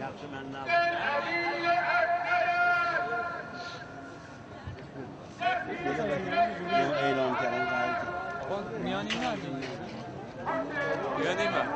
نقش من نبود. اعلام کردن قرار کرد. میانی نه میانی من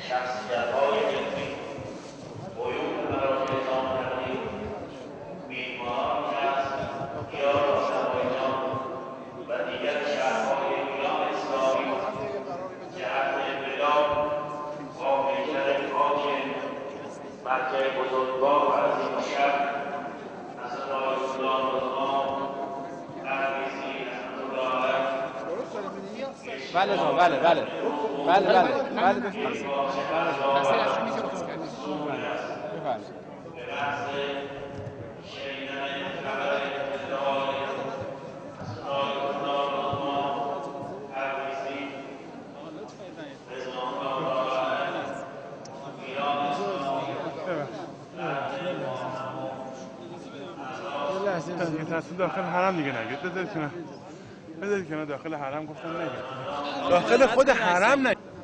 شخصیت‌های علمی، قیوم مراکز نظام تقلید، میهمانانی از ایران و آذربایجان و دیگر شهرهای ایران اسلامی جهت وداع با پیکر خاک مرکز بزرگوار و عظیم‌الشأن حضرت آیت‌الله العظما تبریزی رحمة الله علیه بله جان بله بله بله بله بله بفرمایید که تصویر داخل حرم دیگه نگید. بذارید کنار داخل حرم گفتم نگید. داخل خود حرم نگید.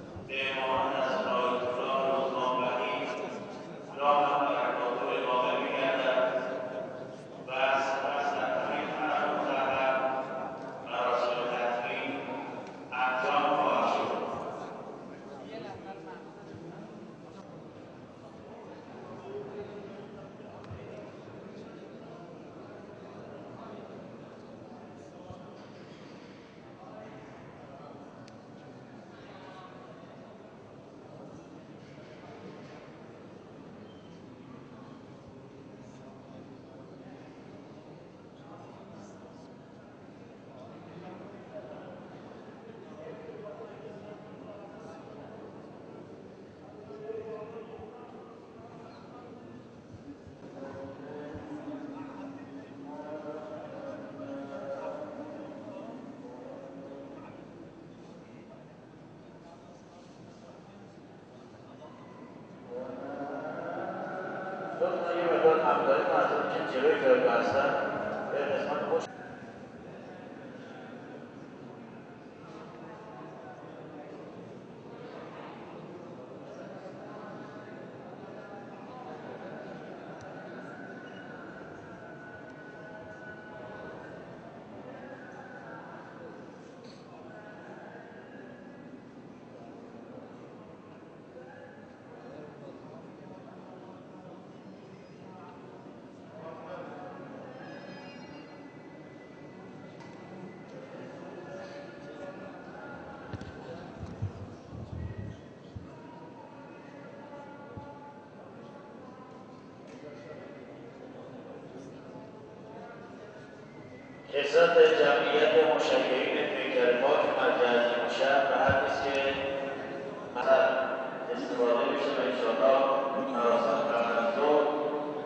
لطفاً یه مقدار همکاری کنید از اون که جلوی جایگاه هستن به قسمت خوش خدمت جمعیت مشیعین پیکر پاک مرکز شهر به حد نیست که مثلا استفاده بشه و انشاءالله مراسم قبل از ظهر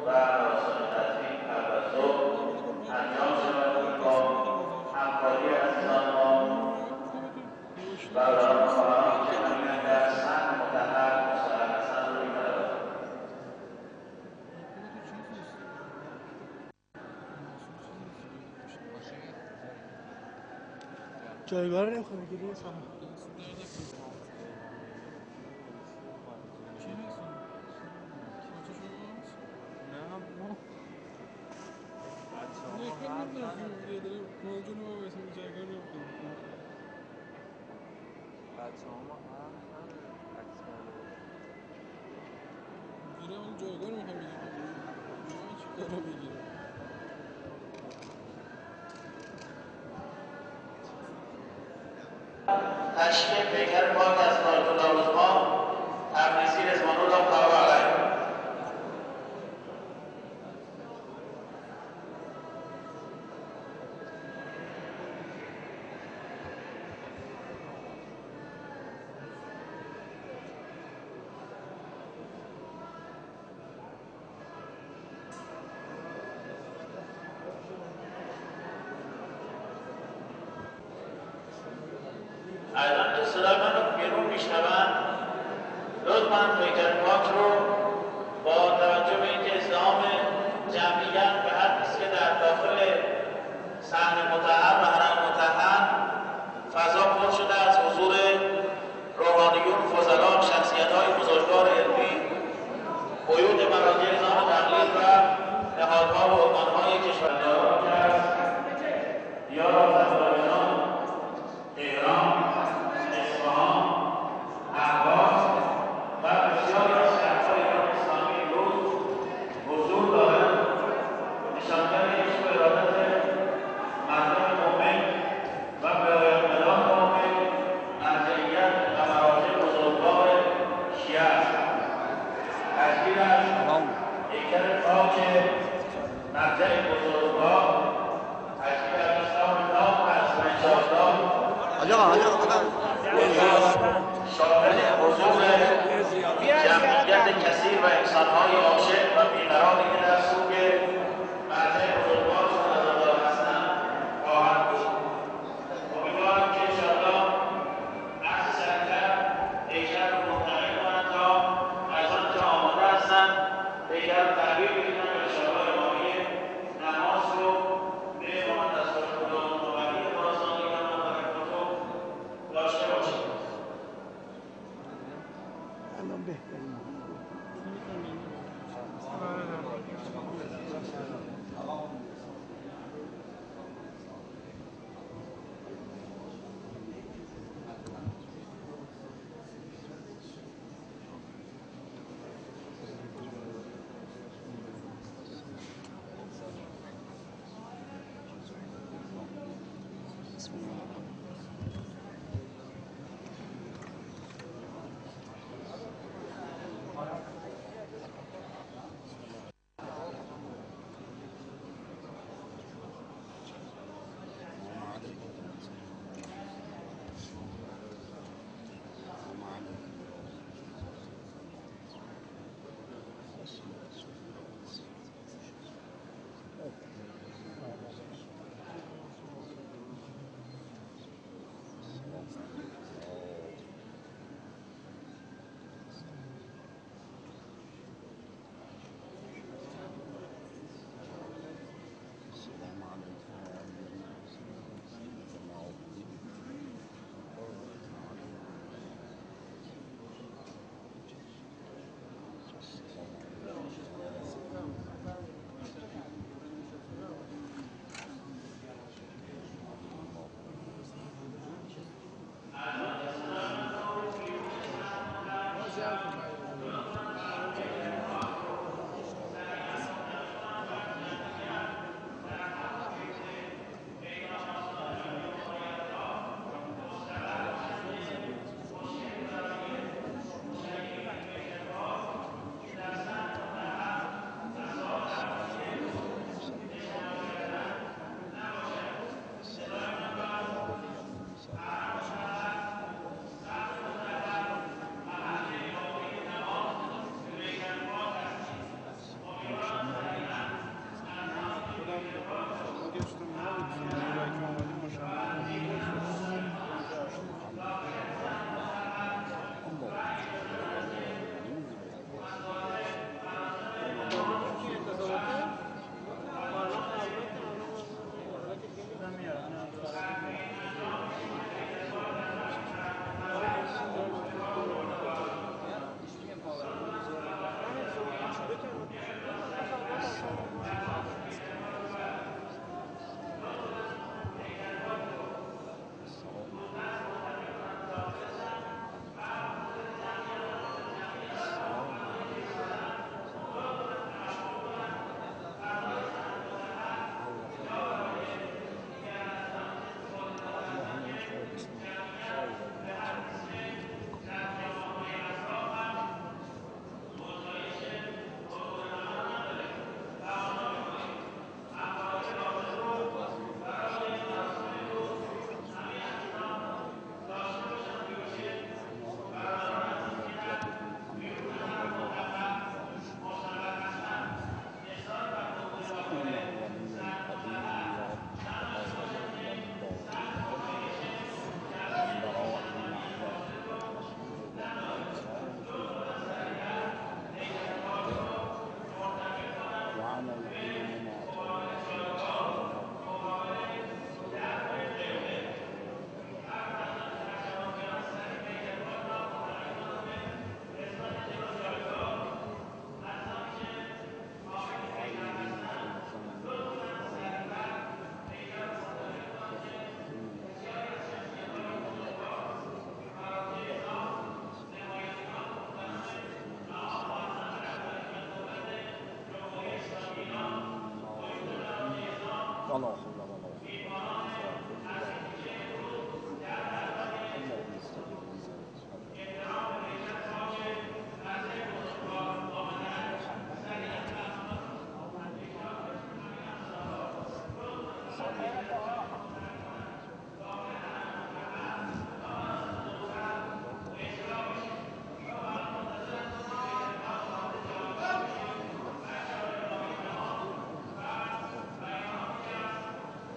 و مراسم تدفین قبل از ظهر انجام شود با همکاری عزیزان ما برادران و خواهران که همین در صحن مطهر مستحق هستند رو می‌برند. جایگاه رو نمیخواه بگیری سانا تشکیل پیکر پاک از آیت الله عثمان تبریزی رضوان الله تعالی علیه. الان که صدای من رو بیرون میشنون لطفاً پیکر پاک رو با توجه به اینکه ازدحام جمعیت به حد نیست که در داخل صحن مطهر و حرم مطهر فضا پر شده از حضور روحانیون، فضلا، شخصیت‌های بزرگوار علمی، قیود مراجع نظام تقلید و نهادها و ارگان‌های کشورها که از دیار آذربایجان، تهران، اصفهان، اهواز و بسیاری از شهرهای ایران اسلامی امروز حضور دارند. نشانگر عشق و ارادت مردم مؤمن و به آیندگان مؤمن مرجعیت و مراجع بزرگوار شیعه است. تشکیل از پیکر پاک مرجع بزرگوار تشکیل از اسلام نام است و انشاءالله شامل حضور جمعیت کثیر و انسان‌های عاشق و بیقراری که در سوگ مرجع بزرگوارشان عزادار هستند خواهد بود. امیدوارم که انشاءالله عرض سریعتر پیکر رو منتقل کنند تا از آنچه آماده هستند پیکر رو تحویل بدهند و انشاءالله امامی نماز رو الان بهترین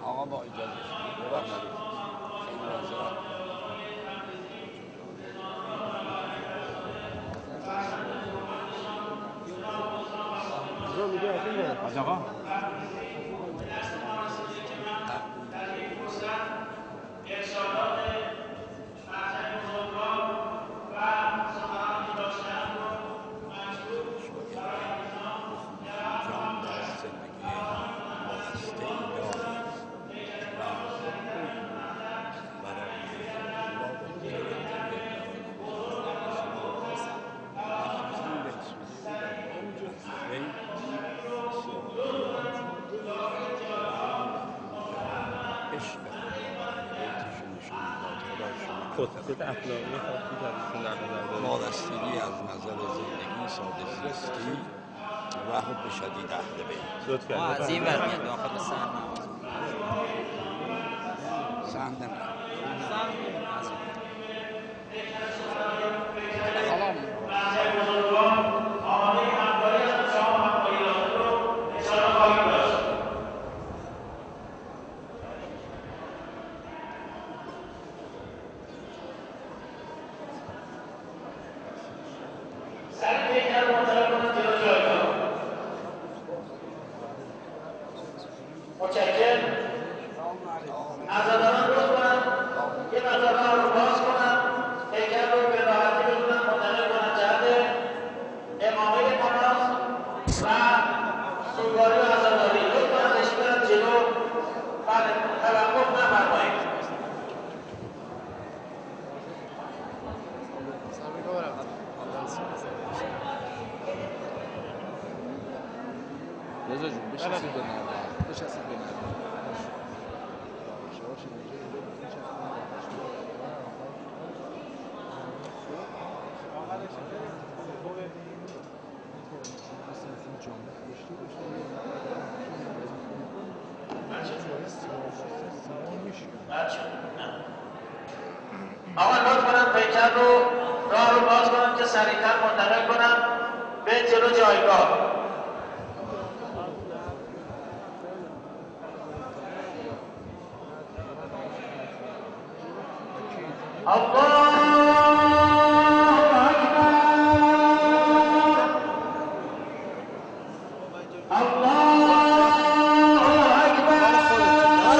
آقا با اجازه شما ببخشید خیلی معذرت حاج آقا ارشادات مطلب بزرگوار و سخنان که داشتن خصوصیت اخلاقی خاصی درشون در نظر دارید؟ وابستگی از نظر زندگی، ساده زیستی و حب شدید اهل بیت. لطف ما از این کردید. ور میاد داخل سن سند نه. متشکرم. عزاداران لطف کنند یه مقدار راه رو باز کنند، هیکل رو به راحتی بتونن منتقل کنند جهت امامه نماز و سوگواری و عزاداری. لطف کنند اشک برند جلو. بله، توقف نفرمایید. رضا جون بشستید به نرمه، بشستید به نرمه. آقا لطف کنند پیکر رو راه رو باز کنند که سریعتر منتقل کنند به جلو جایگاه.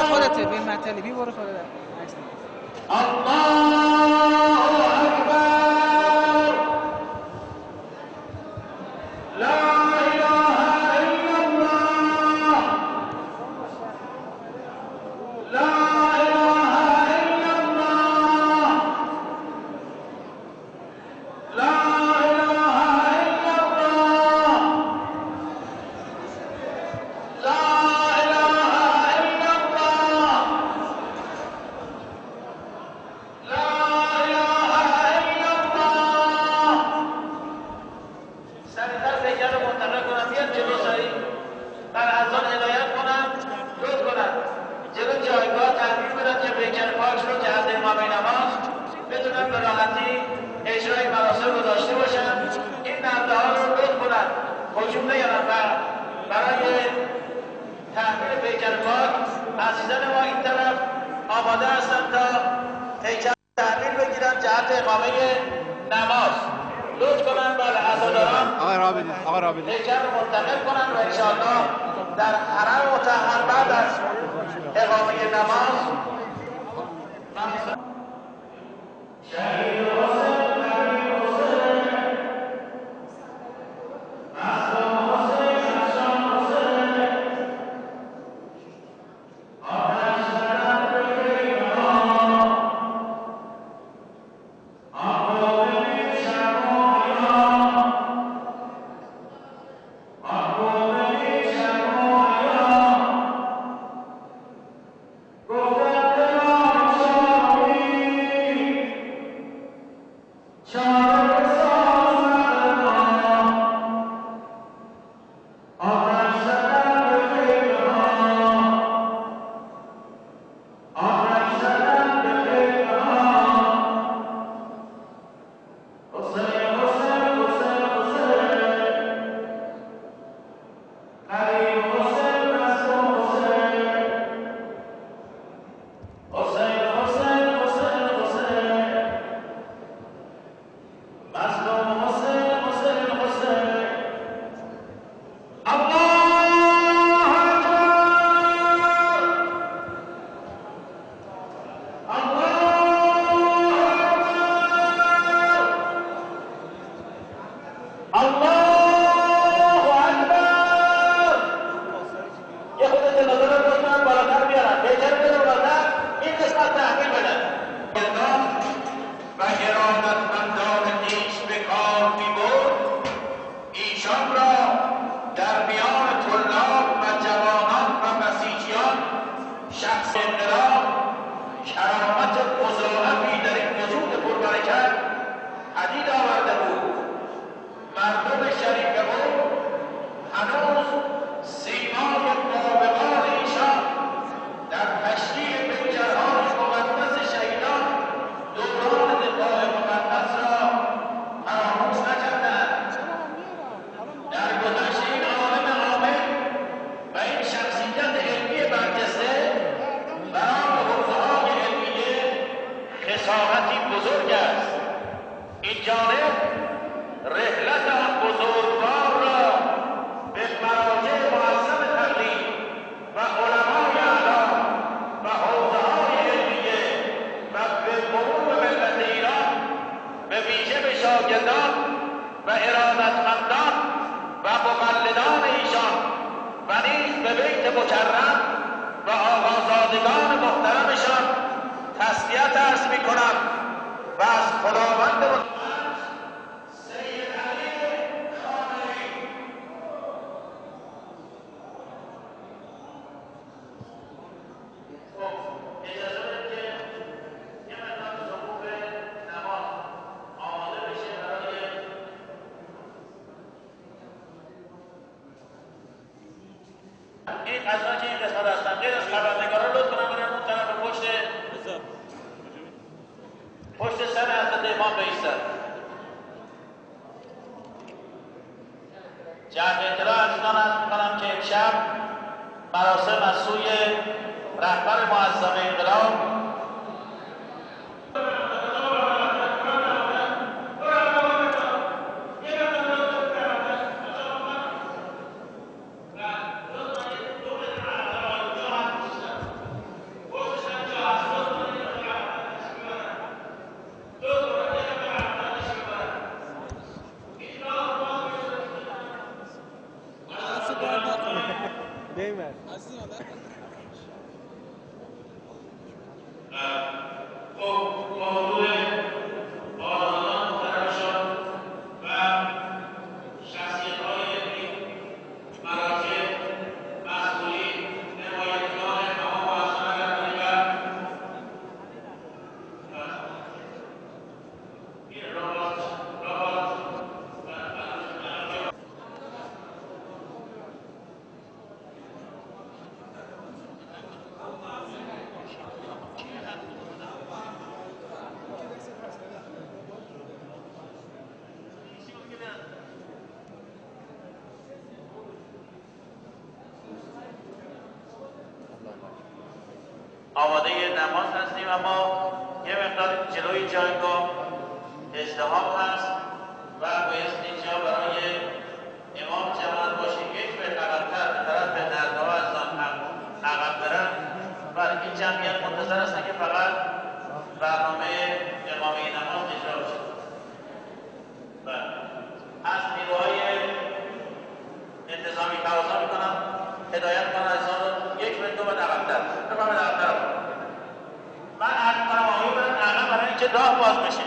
خودته به مطلبی برو خودت عکس شخص انقلاب کرامت مضاعفی در این و ارادتمندان و مقلدان ایشان و نیز به بیت مکرم و آقازادگان محترمشان تسلیت عرض می‌کنم و از خداوند سید علی خامنه‌ای اجازه بدید که یه مقدار صفوف نماز آماده بشه برای این قضایی که این قسمت هستن غیر از خبرنگاران لطف کنم برن اون طرف پشت سر حضرت امام بایستن. جمع اطلاع از اینا عرض می‌کنم که امشب مراسم از سوی رهبر معظم انقلاب آماده نماز هستیم، اما یه مقدار جلوی جایگاه ازدحام هست و باید اینجا برای امام جماعت باشیم. یک به عقب‌تر به طرف نردها از آن عقب برن و این جمعیت منتظر هستن که فقط برنامه امامه نماز اجرا بشه. از نیروهای انتظامی تقاضا میکنم هدایت کنن عزیزان رو یک به دو به عقب‌تر بفرمایید عقب‌تر. من عرض کنم آقایون برن عقب برای اینکه راه باز بشه.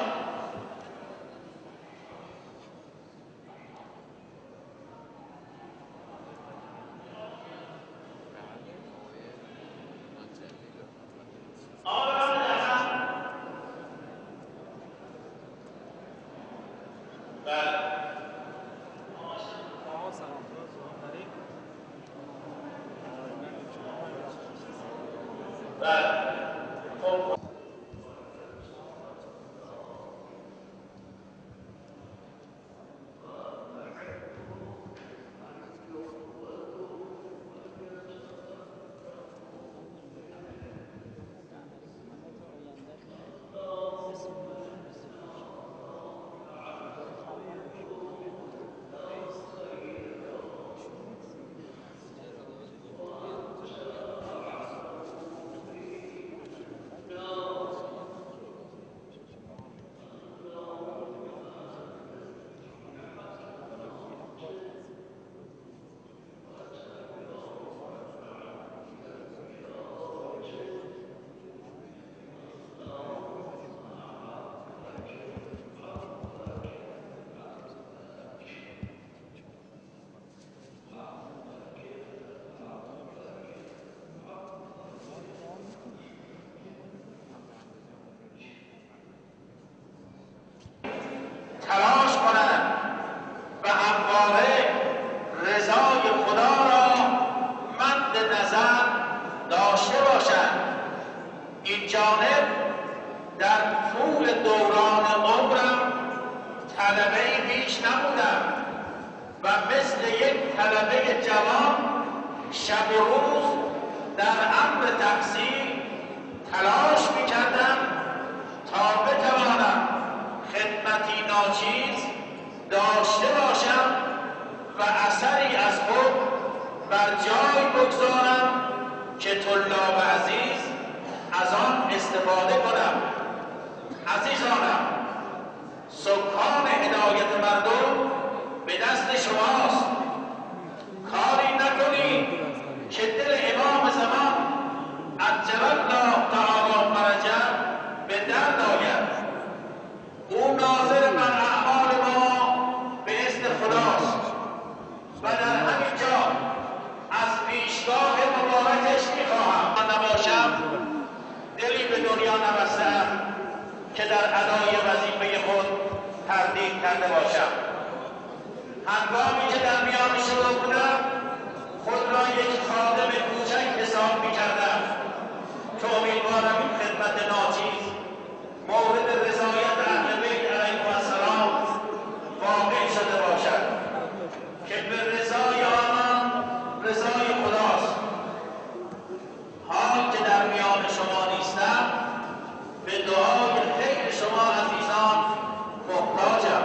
تلاش کنند و همواره رضای خدا را مد نظر داشته باشند. این جانب در طول دوران عمرم طلبه‌ای بیش نبودم و مثل یک طلبه جوان شب و روز در امر تحصیل تلاش می‌کردم تا بتوانم خدمتی ناچیز داشته باشم و اثری از خود بر جای بگذارم که طلاب عزیز از آن استفاده کنم. عزیزانم، سکان هدایت مردم کرده باشم. هنگامی که در میان شما بودم خود را یک خادم کوچک حساب می‌کردم که امیدوارم این خدمت ناچیز مورد رضایت اهل بیت علیهم السلام واقع شده باشد که به رضای آنان رضای خداست. حال که در میان شما نیستم به دعای خیر شما عزیزان محتاجم.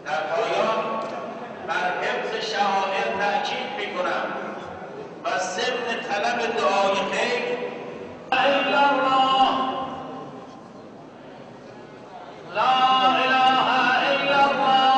در پایان بر حفظ شعائر تأکید می‌کنم و ضمن طلب دعای خیر الا الله لا اله الا الله.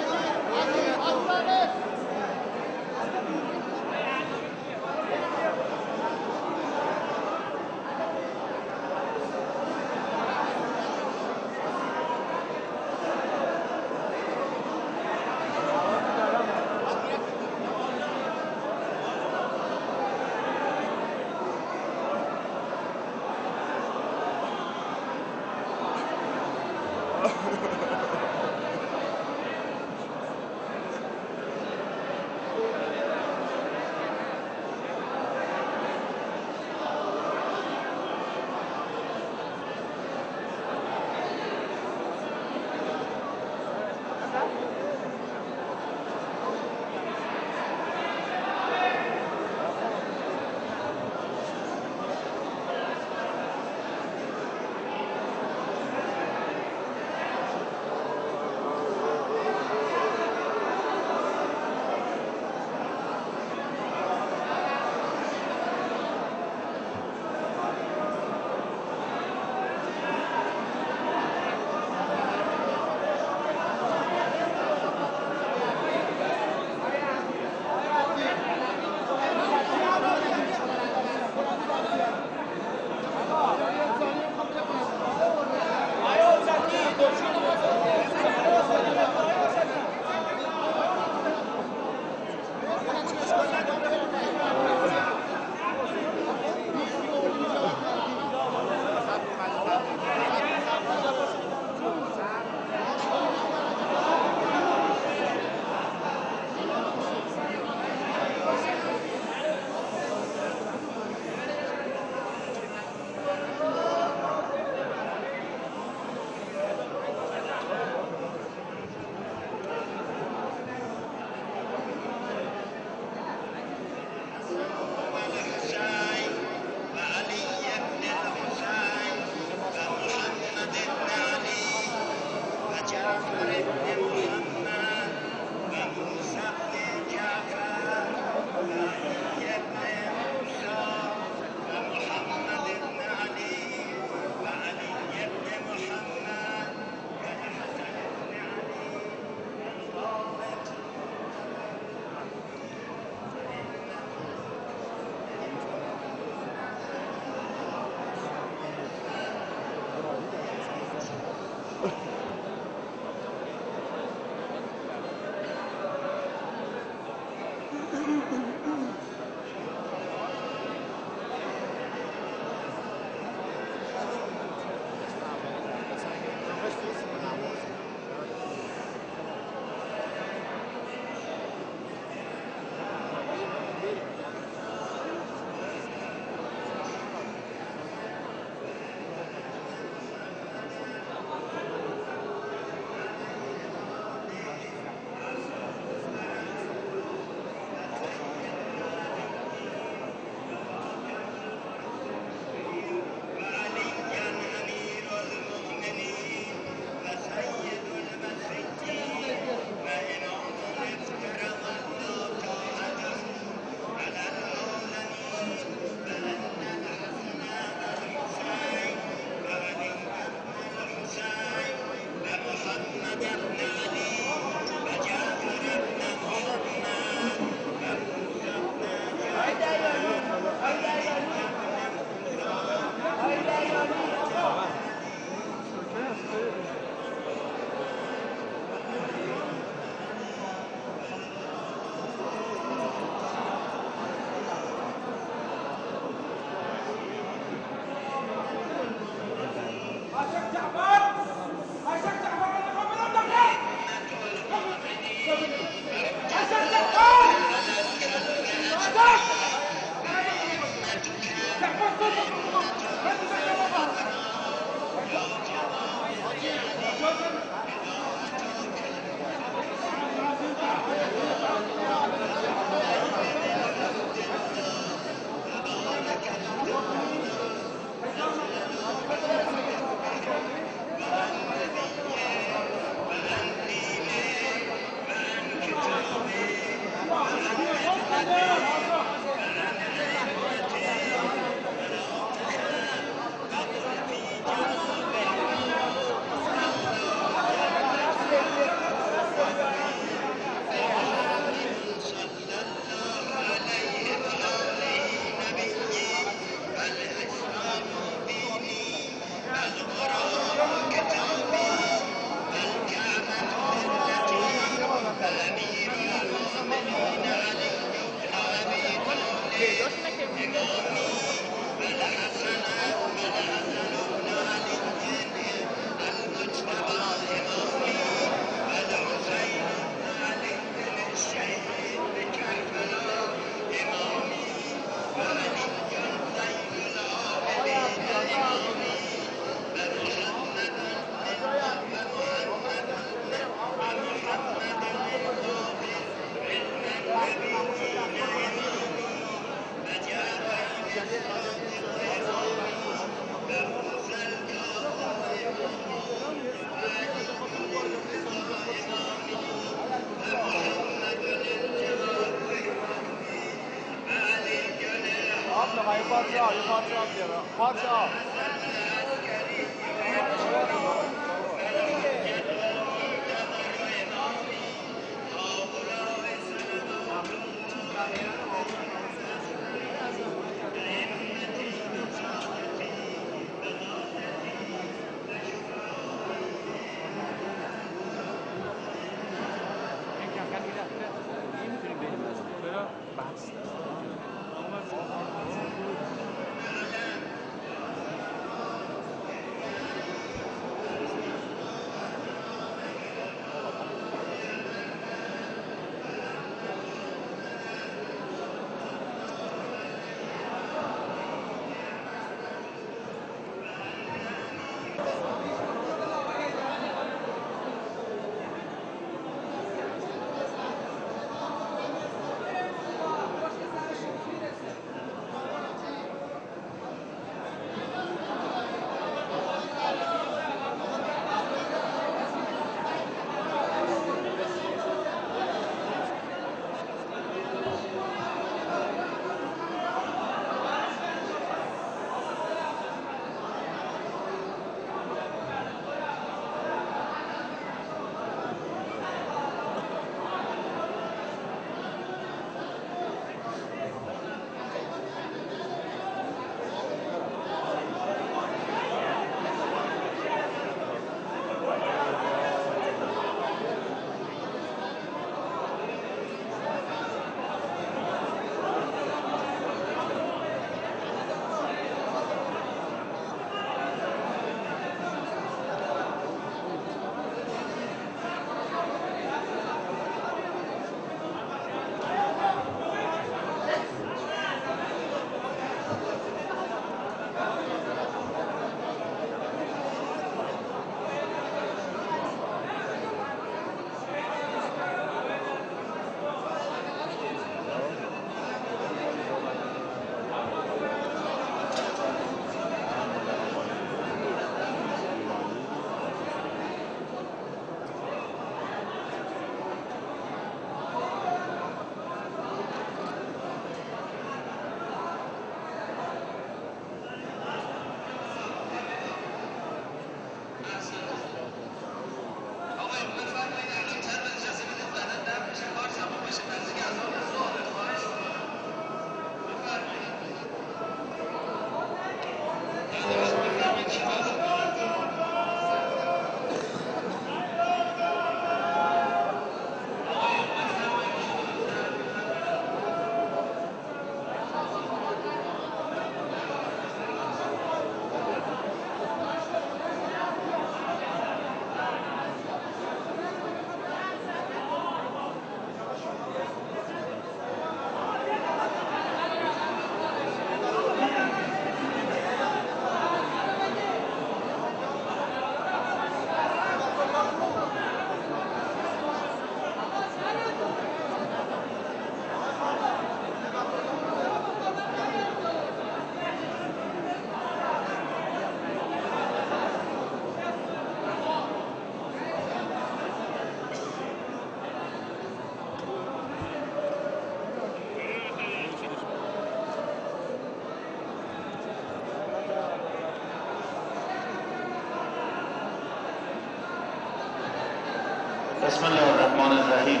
بسم الله الرحمن الرحیم.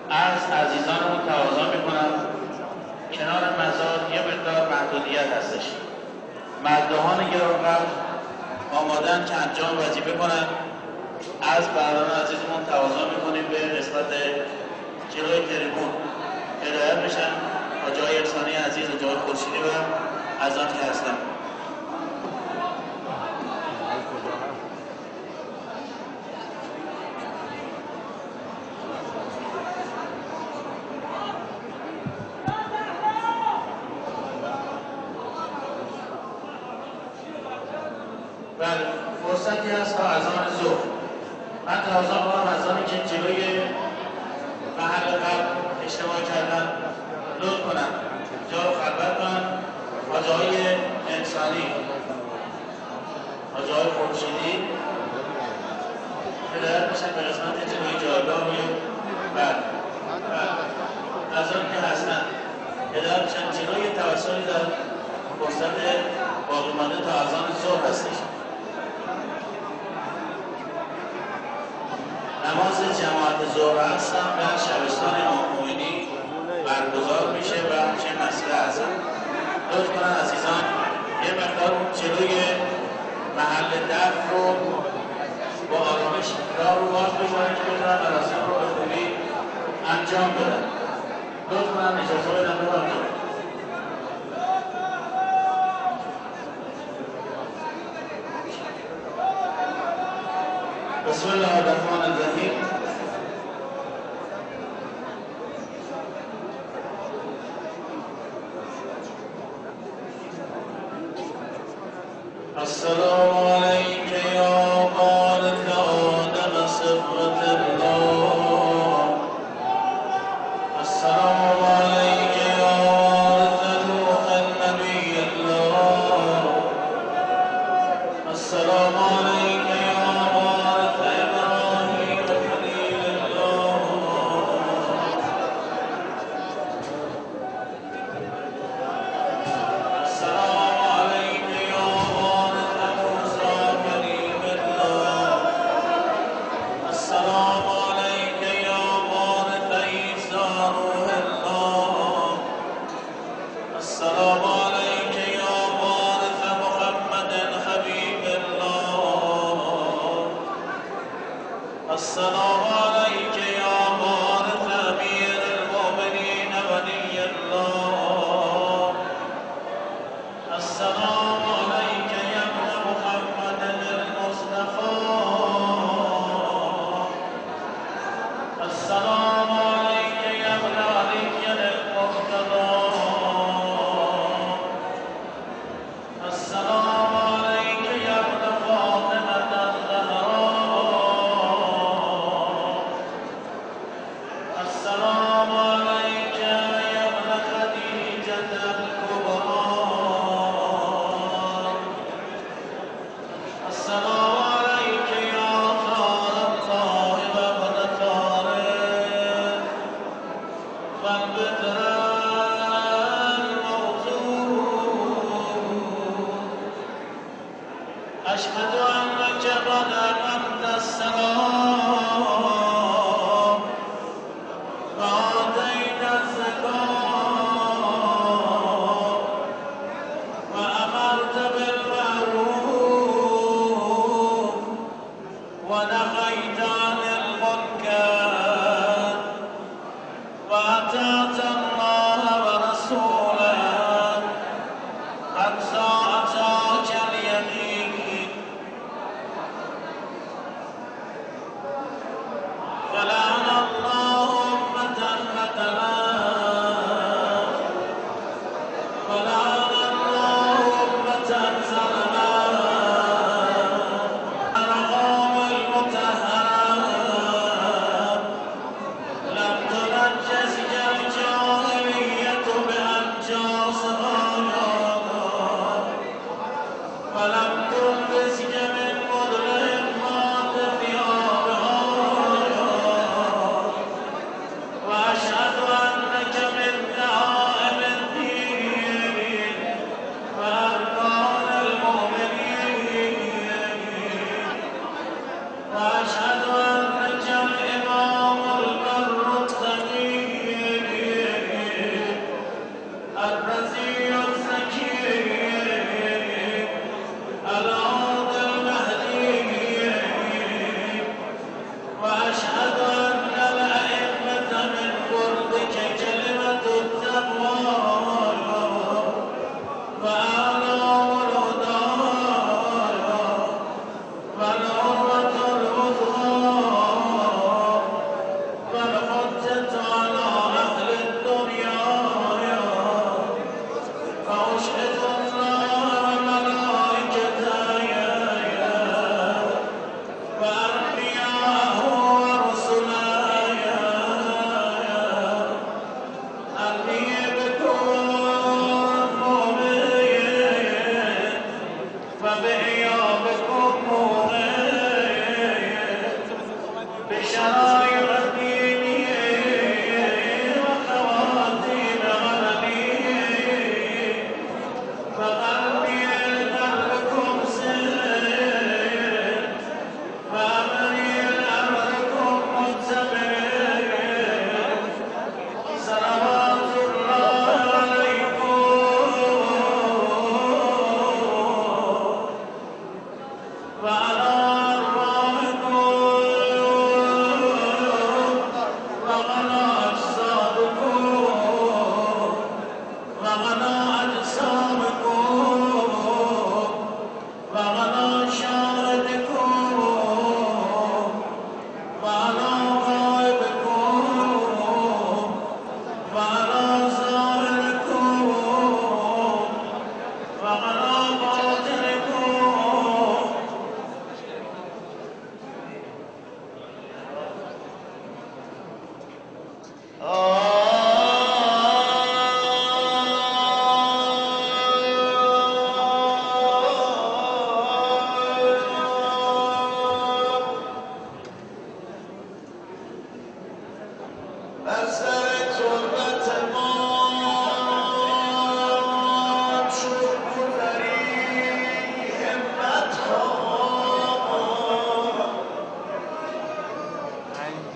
از عزیزانمون تقاضا میکنم کنار مزار یه مقدار محدودیت هستش. مداحان گرامی آمادن که انجام وظیفه کنن. از برادران عزیزمون تقاضا میکنیم به قسمت جلوی تریبون هدایت بشن تا جای ارسانی عزیز و جای خورشیدی و از آن که هستن. بله، فرصتی هست تا اذان ظهر. من تقاضا می‌کنم از آنی که جلوی محل قبل اشتباه کردن لطف کنن جا رو خلوت کنن تا جای انسانی تا جای خورشیدی هدایت بشن به قسمت جلوی جایگاه روی بله از آنی که هستن که در چندچنوی توسلی در فرصت باقی مانده تا اذان ظهر هستش. نماز جماعت ظهر هستم در شبستان امام‌مومنین برگزار میشه و همچنین مسجد اعظم. لطف کنن عزیزان یه مقدار جلوی محل دفن رو با آرامش راه رو باز بکنن که بتونن مراسم رو به خوبی انجام بدن. لطف کنن اجازه بدن ببرم. بسم الله الرحمن الرحیم. السلام علیک یا مالک آدم صفوة الله. السلام علیک یا وارث روح النبی الله. السلام علیک یا وارث ابراهیم خلیل الله. السلام علیک یا وارث موسی کلیم الله. السلام علیک یا وارث عیسی روح الله. السلام علیک یا وارث محمد حبیب الله. السلام علیک یا وارث امیر المؤمنین ولی الله. السلام علیک یا ابن محمد المصطفى. السلام علیک یا ابن علی المرتضى. السلام علیک یا ابن فاطمة الزهراء. السلام علیک یا ابن خدیجة الکبرى. السلام علیک یا ثار الله و ابن ثاره و البدر الموصول. أشهد أنك قد أقمت الصلاة وآتيت الزكاة وأمرت بالمعروف ونهيت عن المنكر وأطعت الله ورسوله حتى أتاك اليقين.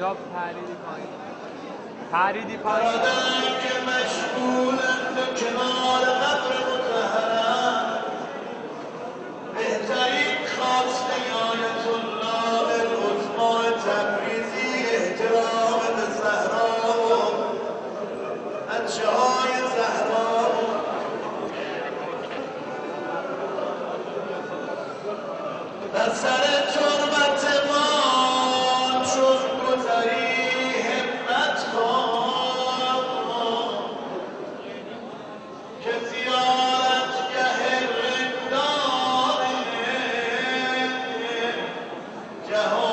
یا پریدی پایین پریدی پایین که مشغولند و کنار قبر مطهرم بهترین خواسته آیت الله العظما تبریزی احترام به زهرا و بچه های زهرا در سر تربت ما چون گذری همت خواه که زیارتگه رندانه جهان